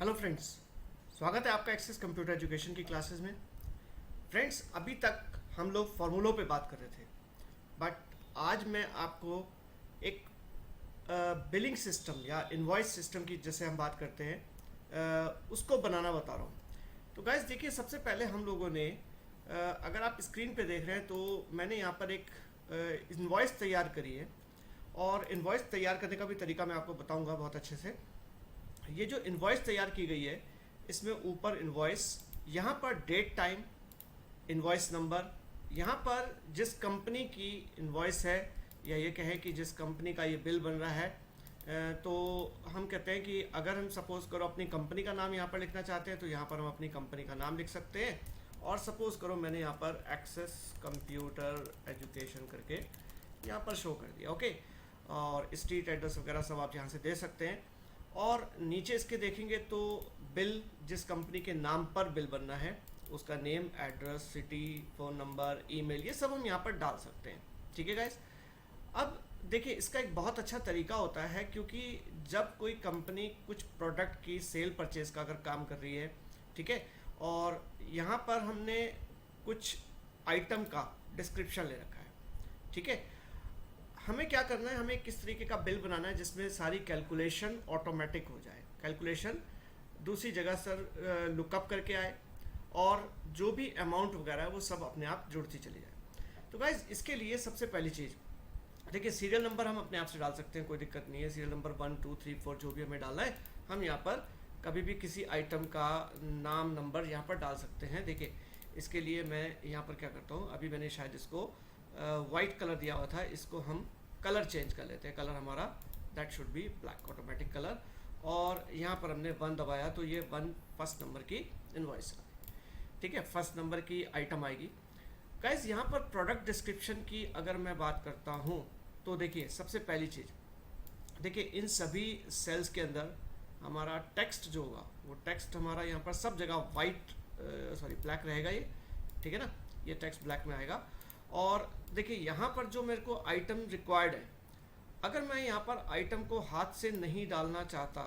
Hello friends, स्वागत है आपका एक्सेस कंप्यूटर एजुकेशन की क्लासेस में। फ्रेंड्स, अभी तक हम लोग फार्मूलों पे बात कर रहे थे, बट आज मैं आपको एक बिलिंग सिस्टम या इनवॉइस सिस्टम की जैसे हम बात करते हैं उसको बनाना बता रहा हूँ। तो गाइस देखिए, सबसे पहले हम लोगों ने अगर आप स्क्रीन पे देख रहे हैं तो मैंने यहाँ पर एक इनवॉइस तैयार करी है, और इनवॉइस तैयार करने का भी तरीका मैं आपको बताऊँगा बहुत अच्छे से। ये जो इनवॉइस तैयार की गई है, इसमें ऊपर इनवॉइस, यहाँ पर डेट टाइम, इनवॉइस नंबर, यहाँ पर जिस कंपनी की इनवॉइस है या ये कहें कि जिस कंपनी का ये बिल बन रहा है, तो हम कहते हैं कि अगर हम सपोज़ करो अपनी कंपनी का नाम यहाँ पर लिखना चाहते हैं तो यहाँ पर हम अपनी कंपनी का नाम लिख सकते हैं। और सपोज़ करो मैंने यहाँ पर एक्सेस कंप्यूटर एजुकेशन करके यहाँ पर शो कर दिया, ओके। और स्ट्रीट एड्रेस वगैरह सब आप यहाँ से दे सकते हैं। और नीचे इसके देखेंगे तो बिल, जिस कंपनी के नाम पर बिल बनना है उसका name, address, city, phone number, email, ये सब हम यहाँ पर डाल सकते हैं। ठीक है गाइस। अब देखिए, इसका एक बहुत अच्छा तरीका होता है, क्योंकि जब कोई कंपनी कुछ प्रोडक्ट की सेल परचेज का अगर काम कर रही है, ठीक है, और यहाँ पर हमने कुछ आइटम का डिस्क्रिप्शन ले रखा है, ठीक है, हमें क्या करना है, हमें किस तरीके का बिल बनाना है जिसमें सारी कैलकुलेशन ऑटोमेटिक हो जाए, कैलकुलेशन दूसरी जगह सर लुकअप करके आए, और जो भी अमाउंट वगैरह है वो सब अपने आप जुड़ती चली जाए। तो गाइज इसके लिए सबसे पहली चीज़ देखिए, सीरियल नंबर हम अपने आप से डाल सकते हैं, कोई दिक्कत नहीं है। सीरियल नंबर 1 2 3 4 जो भी हमें डालना है, हम यहाँ पर कभी भी किसी आइटम का नाम, नंबर यहाँ पर डाल सकते हैं। देखिए, इसके लिए मैं यहाँ पर क्या करता हूँ, अभी मैंने शायद इसको वाइट कलर दिया हुआ था, इसको हम कलर चेंज कर लेते हैं। कलर हमारा that should be black, automatic colour. और यहाँ पर हमने 1 दबाया तो ये 1 फर्स्ट नंबर की इनवॉइस आ गई, ठीक है, फर्स्ट नंबर की आइटम आएगी। गाइस यहाँ पर प्रोडक्ट डिस्क्रिप्शन की अगर मैं बात करता हूँ तो देखिए, सबसे पहली चीज़ देखिए, इन सभी सेल्स के अंदर हमारा टेक्स्ट जो होगा वो टेक्स्ट हमारा यहाँ पर सब जगह वाइट ब्लैक रहेगा ये, ठीक है ना, ये टेक्स्ट ब्लैक में आएगा। और देखिए, यहाँ पर जो मेरे को आइटम रिक्वायर्ड है, अगर मैं यहाँ पर आइटम को हाथ से नहीं डालना चाहता,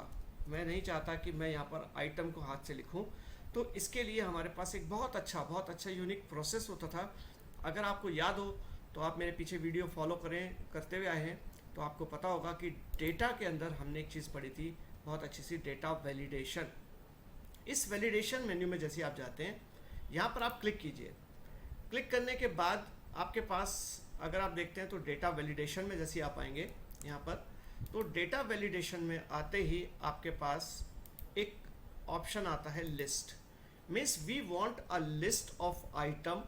मैं नहीं चाहता कि मैं यहाँ पर आइटम को हाथ से लिखूँ, तो इसके लिए हमारे पास एक बहुत अच्छा यूनिक प्रोसेस होता था। अगर आपको याद हो तो आप मेरे पीछे वीडियो फॉलो करते हुए आए हैं तो आपको पता होगा कि डेटा के अंदर हमने एक चीज़ पढ़ी थी बहुत अच्छी सी, डेटा वैलिडेशन। इस वैलिडेशन मेन्यू में जैसे आप जाते हैं, यहाँ पर आप क्लिक कीजिए। क्लिक करने के बाद आपके पास अगर आप देखते हैं तो डेटा वैलिडेशन में जैसे आप आएंगे यहाँ पर, तो डेटा वैलिडेशन में आते ही आपके पास एक ऑप्शन आता है list. Means we want a list of item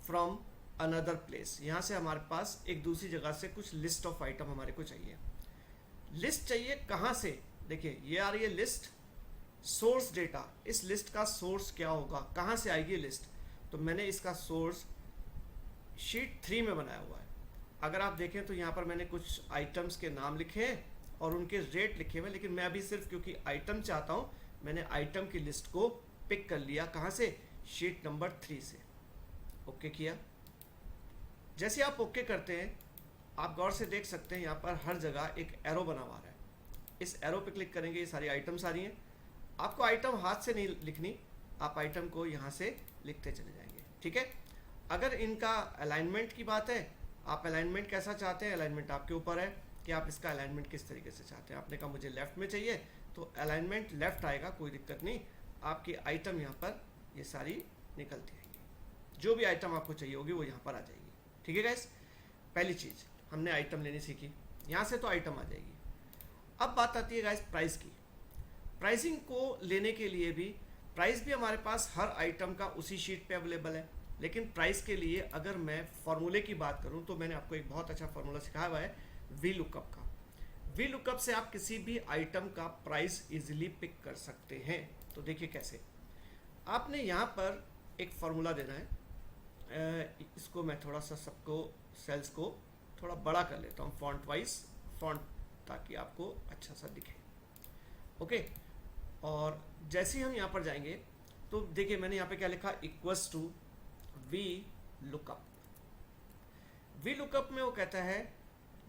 from another place. यहाँ से हमारे पास एक दूसरी जगह से कुछ लिस्ट ऑफ आइटम हमारे को चाहिए। लिस्ट चाहिए कहाँ से? देखिए, ये आ रही है लिस्ट, सोर्स डेटा। इस लिस्ट का सोर्स क्या होगा, कहाँ से आएगी लिस्ट? तो मैंने इसका सोर्स शीट 3 में बनाया हुआ है। अगर आप देखें तो यहाँ पर मैंने कुछ आइटम्स के नाम लिखे हैं और उनके रेट लिखे हुए हैं, लेकिन मैं अभी सिर्फ क्योंकि आइटम चाहता हूँ, मैंने आइटम की लिस्ट को पिक कर लिया। कहाँ से? शीट नंबर 3 से। ओके किया। जैसे आप ओके करते हैं, आप गौर से देख सकते हैं यहाँ पर हर जगह एक एरो बना हुआ है। इस एरो पे क्लिक करेंगे, ये सारी आइटम्स आ रही हैं। आपको आइटम हाथ से नहीं लिखनी, आप आइटम को यहाँ से लिखते चले जाएंगे, ठीक है। अगर इनका अलाइनमेंट की बात है, आप अलाइनमेंट कैसा चाहते हैं, अलाइनमेंट आपके ऊपर है कि आप इसका अलाइनमेंट किस तरीके से चाहते हैं। आपने कहा मुझे लेफ्ट में चाहिए, तो अलाइनमेंट लेफ्ट आएगा, कोई दिक्कत नहीं। आपकी आइटम यहाँ पर ये सारी निकलती आएगी, जो भी आइटम आपको चाहिए होगी वो यहाँ पर आ जाएगी, ठीक है गाइस। पहली चीज़ हमने आइटम लेनी सीखी, यहाँ से तो आइटम आ जाएगी। अब बात आती है गाइस प्राइस की। प्राइसिंग को लेने के लिए भी, प्राइस भी हमारे पास हर आइटम का उसी शीट पे अवेलेबल है, लेकिन प्राइस के लिए अगर मैं फॉर्मूले की बात करूं तो मैंने आपको एक बहुत अच्छा फॉर्मूला सिखाया हुआ है वी लुकअप का। वी लुकअप से आप किसी भी आइटम का प्राइस इजीली पिक कर सकते हैं। तो देखिए कैसे, आपने यहाँ पर एक फॉर्मूला देना है। इसको मैं थोड़ा सा सबको सेल्स को थोड़ा बड़ा कर लेता हूँ, फॉन्ट वाइज फॉन्ट, ताकि आपको अच्छा सा दिखे, ओके। और जैसे ही हम यहाँ पर जाएंगे तो देखिए मैंने यहाँ पे क्या लिखा, equals to V lookup. V lookup में वो कहता है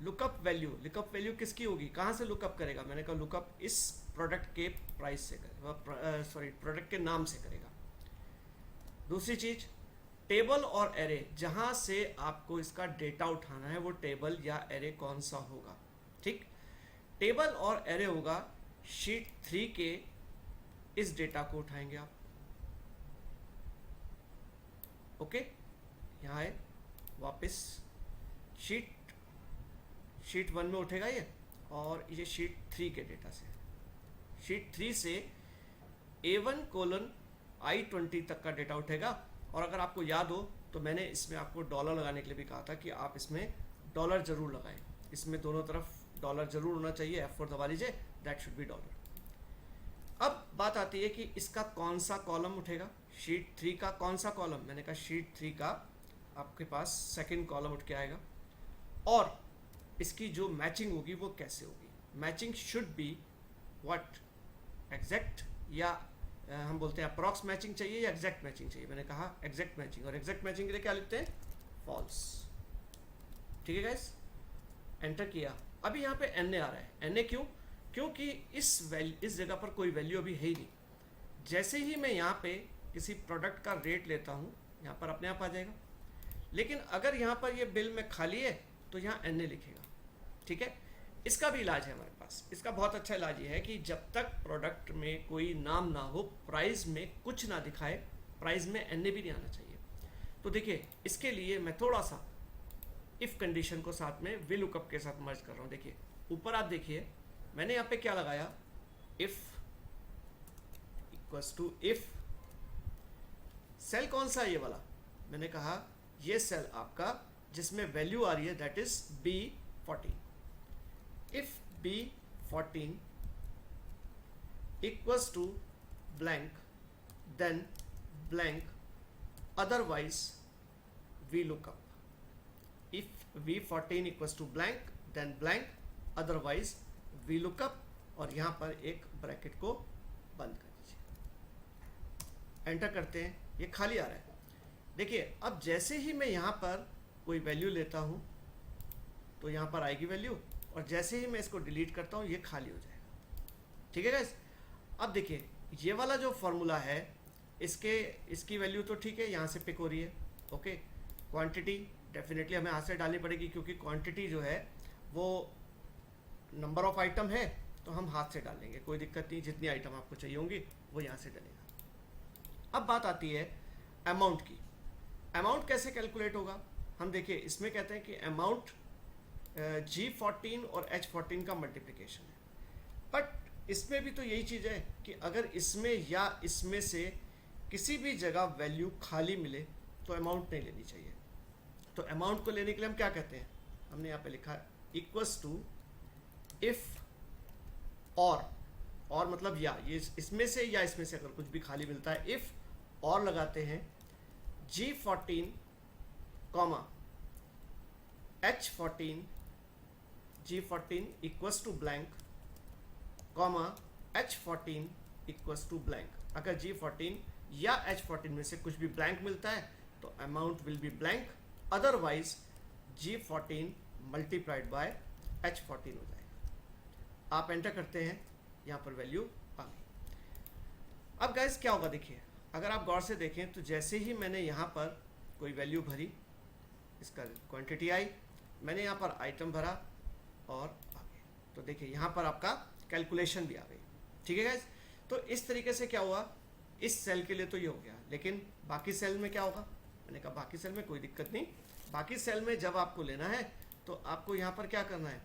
लुकअप वैल्यू। लुकअप वैल्यू किसकी होगी, कहाँ से लुकअप करेगा? मैंने कहा लुकअप इस प्रोडक्ट के प्राइस से करेगा, सॉरी प्रोडक्ट के नाम से करेगा। दूसरी चीज, टेबल और एरे, जहां से आपको इसका डेटा उठाना है वो टेबल या एरे कौन सा होगा। ठीक, टेबल और एरे होगा शीट 3 के, इस डेटा को उठाएंगे आप। ओके, यहाँ है वापस शीट 1 में उठेगा ये, और ये शीट 3 के डेटा से, शीट 3 से A1:I20 तक का डेटा उठेगा। और अगर आपको याद हो तो मैंने इसमें आपको डॉलर लगाने के लिए भी कहा था कि आप इसमें डॉलर जरूर लगाएं, इसमें दोनों तरफ डॉलर जरूर होना चाहिए। F4 दबा लीजिए, दैट शुड बी डॉलर। अब बात आती है कि इसका कौन सा कॉलम उठेगा, शीट 3 का कौन सा कॉलम। मैंने कहा शीट 3 का आपके पास सेकंड कॉलम उठ के आएगा, और इसकी जो मैचिंग होगी वो कैसे होगी। Matching should be what, exact, या हम बोलते हैं अप्रॉक्स मैचिंग चाहिए या एग्जैक्ट मैचिंग चाहिए। मैंने कहा एग्जैक्ट मैचिंग, और एग्जैक्ट मैचिंग के लिए क्या लिखते हैं, फॉल्स। ठीक है गाइस, एंटर किया। अभी यहाँ पे NA आ रहा है, NA क्यों, क्योंकि इस जगह पर कोई वैल्यू अभी है ही नहीं। जैसे ही मैं यहाँ पे किसी प्रोडक्ट का रेट लेता हूँ, यहाँ पर अपने आप आ जाएगा। लेकिन अगर यहाँ पर ये बिल में खाली है तो यहाँ NA लिखेगा। ठीक है, इसका भी इलाज है हमारे पास। इसका बहुत अच्छा इलाज ये है कि जब तक प्रोडक्ट में कोई नाम ना हो, प्राइस में कुछ ना दिखाए, प्राइस में NA भी नहीं आना चाहिए। तो देखिए, इसके लिए मैं थोड़ा सा इफ कंडीशन को साथ में VLOOKUP के साथ मर्ज कर रहा हूँ। देखिए ऊपर आप देखिए, मैंने यहाँ पे क्या लगाया, if equals to if, cell कौन सा है ये वाला, मैंने कहा ये सेल आपका जिसमें वैल्यू आ रही है that is B14। If B14 equals to blank then blank, otherwise VLOOKUP। if B14 equals to blank then blank, otherwise VLOOKUP, और यहाँ पर एक ब्रैकेट को बंद कर दीजिए। एंटर करते हैं, ये खाली आ रहा है। देखिए अब जैसे ही मैं यहाँ पर कोई वैल्यू लेता हूँ तो यहाँ पर आएगी वैल्यू, और जैसे ही मैं इसको डिलीट करता हूँ ये खाली हो जाएगा। ठीक है गाइस, अब देखिए ये वाला जो फॉर्मूला है, इसकी वैल्यू तो ठीक है, यहाँ से पिक हो रही है। ओके, क्वांटिटी डेफिनेटली हमें हाथ से डालनी पड़ेगी, क्योंकि क्वांटिटी जो है वो नंबर ऑफ आइटम है, तो हम हाथ से डाल लेंगे, कोई दिक्कत नहीं। जितनी आइटम आपको चाहिए होंगी वो यहाँ से डलेगा। अब बात आती है अमाउंट की। अमाउंट कैसे कैलकुलेट होगा, हम देखिए इसमें कहते हैं कि अमाउंट G14 और H14 का मल्टीप्लिकेशन है। बट इसमें भी तो यही चीज़ है कि अगर इसमें या इसमें से किसी भी जगह वैल्यू खाली मिले तो अमाउंट नहीं लेनी चाहिए। तो अमाउंट को लेने के लिए हम क्या कहते हैं, हमने यहाँ पे लिखा है इक्वल्स टू इफ, और मतलब या, ये इसमें से या इसमें से अगर कुछ भी खाली मिलता है, इफ और लगाते हैं G14 comma H14, G14 equals to blank comma H14 equals to blank. अगर G14 या H14 में से कुछ भी ब्लैंक मिलता है तो amount will be blank, otherwise G14 multiplied by H14 हो जाएगा। आप एंटर करते हैं, यहाँ पर वैल्यू आ गई। अब गाइस क्या होगा, देखिए अगर आप गौर से देखें तो जैसे ही मैंने यहाँ पर कोई वैल्यू भरी, इसका क्वांटिटी आई, मैंने यहाँ पर आइटम भरा और आ गए, तो देखिए यहाँ पर आपका कैलकुलेशन भी आ गई। ठीक है गाइस, तो इस तरीके से क्या हुआ, इस सेल के लिए तो ये हो गया, लेकिन बाकी सेल में क्या होगा, मैंने कहा बाकी सेल में कोई दिक्कत नहीं। बाकी सेल में जब आपको लेना है तो आपको यहाँ पर क्या करना है,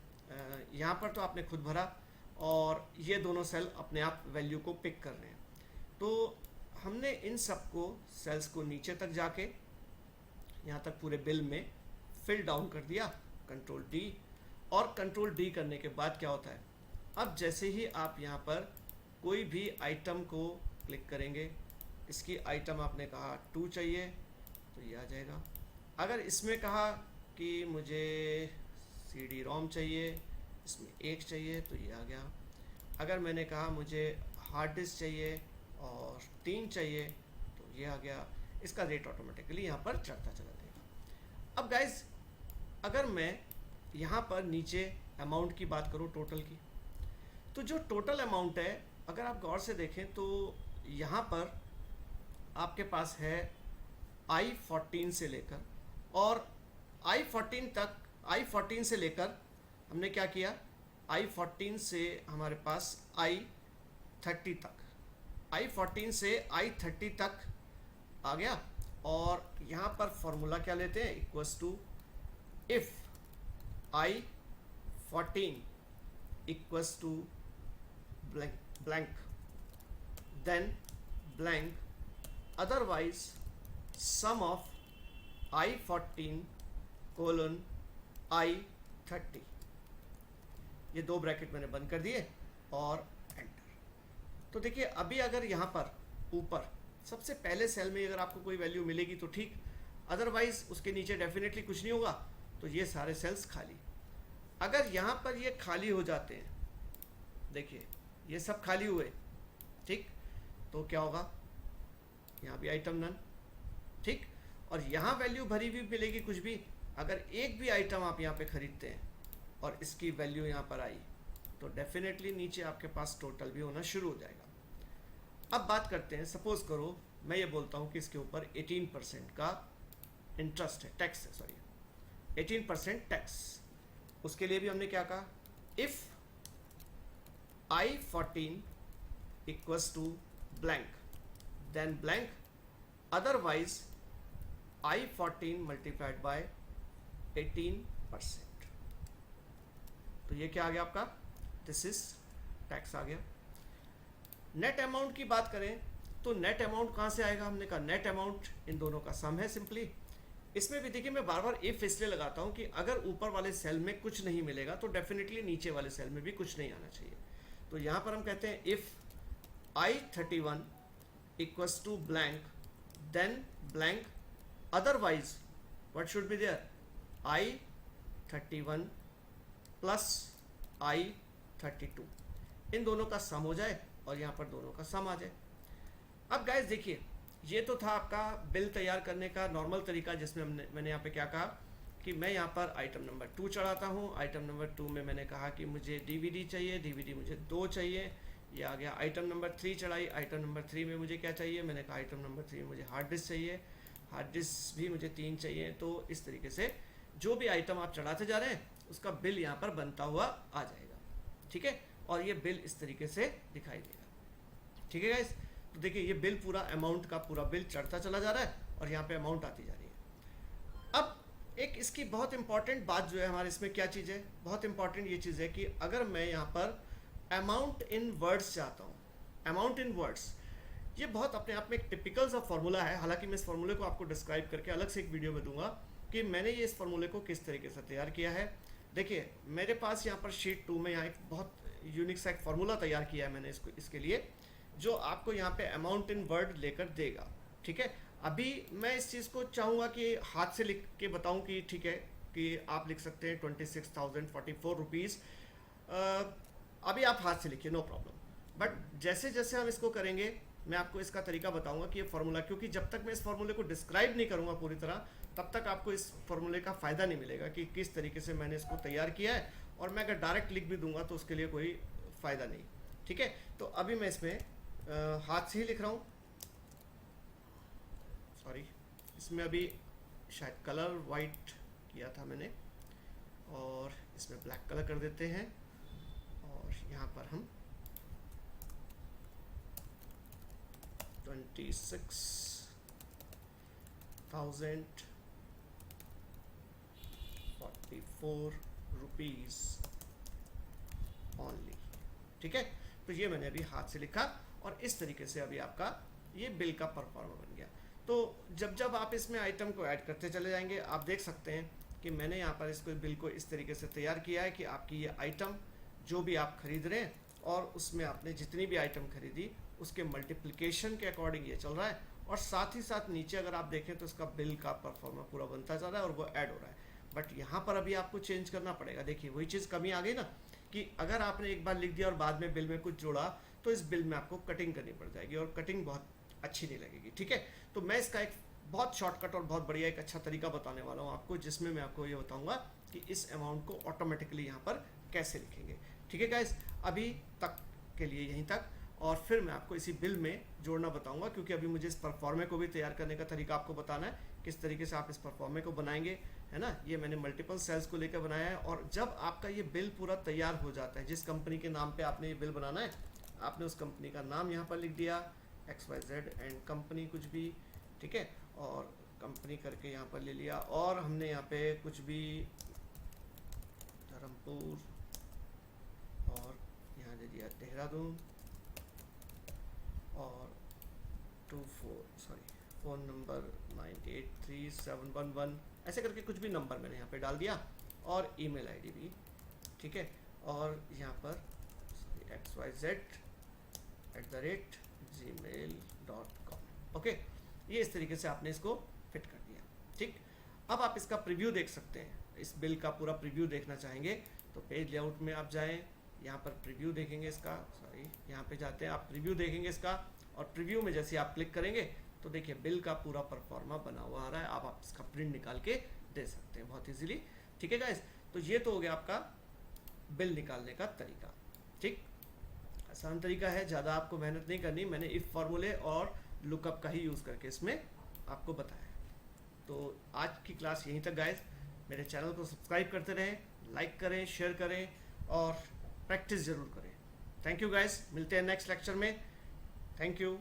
यहाँ पर तो आपने खुद भरा और ये दोनों सेल अपने आप वैल्यू को पिक कर रहे हैं। तो हमने इन सबको सेल्स को नीचे तक जाके यहाँ तक पूरे बिल में फिल डाउन कर दिया, कंट्रोल D, और कंट्रोल D करने के बाद क्या होता है, अब जैसे ही आप यहाँ पर कोई भी आइटम को क्लिक करेंगे, इसकी आइटम आपने कहा 2 चाहिए तो ये आ जाएगा। अगर इसमें कहा कि मुझे CD-ROM चाहिए, इसमें 1 चाहिए तो ये आ गया। अगर मैंने कहा मुझे हार्ड डिस्क चाहिए और 3 चाहिए तो ये आ गया। इसका रेट ऑटोमेटिकली यहाँ पर चढ़ता चला जाएगा। अब गाइज अगर मैं यहाँ पर नीचे अमाउंट की बात करूँ टोटल की, तो जो टोटल अमाउंट है, अगर आप गौर से देखें तो यहाँ पर आपके पास है I14 से लेकर, और I14 तक, I14 से लेकर हमने क्या किया, I14 से हमारे पास I30 तक, I14 से I30 तक आ गया। और यहाँ पर फॉर्मूला क्या लेते हैं, equals to if I14 equals to blank then blank, otherwise sum of I14 colon I30। ये दो ब्रैकेट मैंने बंद कर दिए और एंटर। तो देखिए अभी अगर यहाँ पर ऊपर सबसे पहले सेल में अगर आपको कोई वैल्यू मिलेगी तो ठीक, अदरवाइज उसके नीचे डेफिनेटली कुछ नहीं होगा। तो ये सारे सेल्स खाली। अगर यहाँ पर ये खाली हो जाते हैं, देखिए ये सब खाली हुए, ठीक, तो क्या होगा, यहाँ भी आइटम नन, ठीक, और यहाँ वैल्यू भरी हुई मिलेगी कुछ भी। अगर एक भी आइटम आप यहाँ पे खरीदते हैं और इसकी वैल्यू यहाँ पर आई तो डेफिनेटली नीचे आपके पास टोटल भी होना शुरू हो जाएगा। अब बात करते हैं, सपोज करो मैं ये बोलता हूँ कि इसके ऊपर 18% का इंटरेस्ट है, टैक्स है, सॉरी 18% टैक्स। उसके लिए भी हमने क्या कहा, if I14 equals to blank then blank, otherwise I14 multiplied by 18%। तो ये क्या आ गया आपका, दिस इज टैक्स आ गया। नेट अमाउंट की बात करें तो नेट अमाउंट कहाँ से आएगा, हमने कहा नेट अमाउंट इन दोनों का सम है सिंपली। इसमें भी देखिए मैं बार बार इफ इसलिए लगाता हूँ कि अगर ऊपर वाले सेल में कुछ नहीं मिलेगा तो डेफिनेटली नीचे वाले सेल में भी कुछ नहीं आना चाहिए। तो यहाँ पर हम कहते हैं if I31 equals to blank then blank, otherwise what should be there, I31 plus I32, इन दोनों का सम हो जाए और यहाँ पर दोनों का सम आ जाए। अब गाइस देखिए ये तो था आपका बिल तैयार करने का नॉर्मल तरीका, जिसमें मैंने यहाँ पे क्या कहा कि मैं यहाँ पर आइटम नंबर 2 चढ़ाता हूँ। आइटम नंबर 2 में मैंने कहा कि मुझे डीवीडी चाहिए, डीवीडी मुझे 2 चाहिए, ये आ गया। आइटम नंबर 3 चढ़ाई, आइटम नंबर 3 में मुझे क्या चाहिए, मैंने कहा आइटम नंबर 3 में मुझे हार्ड डिस्क चाहिए, हार्ड डिस्क भी मुझे 3 चाहिए। तो इस तरीके से जो भी आइटम आप चढ़ाते जा रहे हैं उसका बिल यहाँ पर बनता हुआ आ जाएगा, ठीक है। और ये बिल इस तरीके से दिखाई देगा, ठीक है गाइस। तो देखिए ये बिल पूरा अमाउंट का पूरा बिल चढ़ता चला जा रहा है और यहाँ पे अमाउंट आती जा रही है। अब एक इसकी बहुत इंपॉर्टेंट बात जो है हमारे इसमें क्या चीज़ है, बहुत इंपॉर्टेंट ये चीज़ है कि अगर मैं यहाँ पर अमाउंट इन वर्ड्स चाहता हूँ, अमाउंट इन वर्ड्स, ये बहुत अपने आप में एक टिपिकल सा फॉर्मूला है। हालांकि मैं इस फॉर्मूले को आपको डिस्क्राइब करके अलग से एक वीडियो में दूंगा कि मैंने ये इस फॉर्मूले को किस तरीके से तैयार किया है। देखिए मेरे पास यहाँ पर शीट 2 में यहाँ एक बहुत यूनिक सा एक फॉर्मूला तैयार किया है मैंने इसके लिए, जो आपको यहाँ पे अमाउंट इन वर्ड लेकर देगा, ठीक है। अभी मैं इस चीज़ को चाहूँगा कि हाथ से लिख के बताऊँ कि ठीक है कि आप लिख सकते हैं 26,044 रुपीज़, अभी आप हाथ से लिखिए नो प्रॉब्लम। बट जैसे जैसे हम इसको करेंगे मैं आपको इसका तरीका बताऊंगा कि ये फार्मूला, क्योंकि जब तक मैं इस फार्मूले को डिस्क्राइब नहीं करूंगा पूरी तरह तब तक आपको इस फार्मूले का फ़ायदा नहीं मिलेगा कि किस तरीके से मैंने इसको तैयार किया है। और मैं अगर डायरेक्ट लिख भी दूंगा तो उसके लिए कोई फ़ायदा नहीं, ठीक है। तो अभी मैं इसमें हाथ से ही लिख रहा हूँ, सॉरी इसमें अभी शायद कलर वाइट किया था मैंने और इसमें ब्लैक कलर कर देते हैं और यहाँ पर हम 26,044 रुपीज़ ओनली, ठीक है। तो ये मैंने अभी हाथ से लिखा और इस तरीके से अभी आपका ये बिल का परफॉर्मा बन गया। तो जब जब आप इसमें आइटम को ऐड करते चले जाएंगे आप देख सकते हैं कि मैंने यहाँ पर इसको बिल को इस तरीके से तैयार किया है कि आपकी ये आइटम जो भी आप खरीद रहे हैं और उसमें आपने जितनी भी आइटम खरीदी उसके मल्टीप्लिकेशन के अकॉर्डिंग ये चल रहा है। और साथ ही साथ नीचे अगर आप देखें तो इसका बिल का परफॉर्मा पूरा बनता जा रहा है और वो ऐड हो रहा है। बट यहाँ पर अभी आपको चेंज करना पड़ेगा। देखिए वही चीज़ कमी आ गई ना कि अगर आपने एक बार लिख दिया और बाद में बिल में कुछ जोड़ा तो इस बिल में आपको कटिंग करनी पड़ जाएगी और कटिंग बहुत अच्छी नहीं लगेगी, ठीक है। तो मैं इसका एक बहुत शॉर्टकट और बहुत बढ़िया एक अच्छा तरीका बताने वाला हूँ आपको, जिसमें मैं आपको ये बताऊँगा कि इस अमाउंट को ऑटोमेटिकली यहाँ पर कैसे लिखेंगे। ठीक है गाइस, अभी तक के लिए यहीं तक, और फिर मैं आपको इसी बिल में जोड़ना बताऊंगा, क्योंकि अभी मुझे इस परफॉर्मे को भी तैयार करने का तरीका आपको बताना है, किस तरीके से आप इस परफॉर्मे को बनाएंगे, है ना। ये मैंने मल्टीपल सेल्स को लेकर बनाया है, और जब आपका ये बिल पूरा तैयार हो जाता है, जिस कंपनी के नाम पे आपने ये बिल बनाना है, आपने उस कंपनी का नाम यहाँ पर लिख दिया, XYZ एंड कंपनी कुछ भी, ठीक है, और कंपनी करके यहाँ पर ले लिया, और हमने यहाँ पे कुछ भी धर्मपुर, और यहाँ दे दिया देहरादून, और 24 फ़ोन नंबर 983711, ऐसे करके कुछ भी नंबर मैंने यहाँ पे डाल दिया, और ईमेल आईडी भी, ठीक है, और यहाँ पर xyz@gmail.com। ओके, ये इस तरीके से आपने इसको फिट कर दिया। ठीक, अब आप इसका प्रीव्यू देख सकते हैं। इस बिल का पूरा प्रीव्यू देखना चाहेंगे तो पेज लेआउट में आप जाएं, यहाँ पर प्रीव्यू देखेंगे इसका, यहाँ पे जाते हैं, आप प्रीव्यू देखेंगे इसका, और प्रीव्यू में जैसे आप क्लिक करेंगे तो देखिए बिल का पूरा परफॉर्मा बना हुआ आ रहा है। आप इसका प्रिंट निकाल के दे सकते हैं बहुत इजीली। ठीक है गाइस, तो ये तो हो गया आपका बिल निकालने का तरीका। ठीक, आसान तरीका है, ज़्यादा आपको मेहनत नहीं करनी। मैंने इफ फॉर्मूले और लुकअप का ही यूज़ करके इसमें आपको बताया। तो आज की क्लास यहीं तक गाइस। मेरे चैनल को सब्सक्राइब करते रहें, लाइक करें, शेयर करें, और प्रैक्टिस ज़रूर करें। थैंक यू गाइस, मिलते हैं नेक्स्ट लेक्चर में। Thank you.